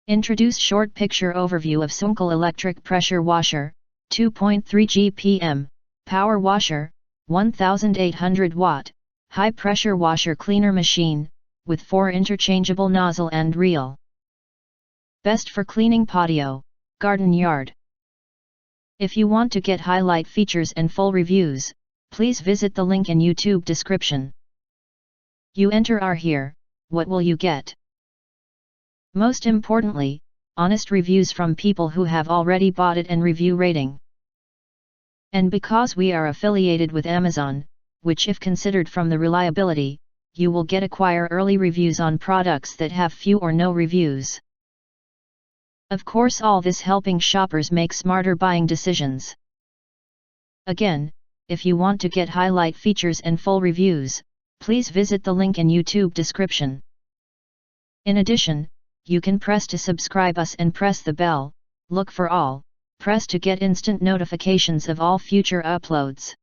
Introduce short picture overview of Suyncll electric pressure washer, 2.3 GPM, power washer, 1800 watt, high pressure washer cleaner machine, with 4 interchangeable nozzle and reel. Best for cleaning patio, garden yard. If you want to get highlight features and full reviews, please visit the link in YouTube description. You enter our here, what will you get? Most importantly, honest reviews from people who have already bought it and review rating. And because we are affiliated with Amazon, which if considered from the reliability, you will get acquire early reviews on products that have few or no reviews. Of course, all this helping shoppers make smarter buying decisions. Again, if you want to get highlight features and full reviews, please visit the link in YouTube description. In addition, you can press to subscribe us and press the bell, look for all, press to get instant notifications of all future uploads.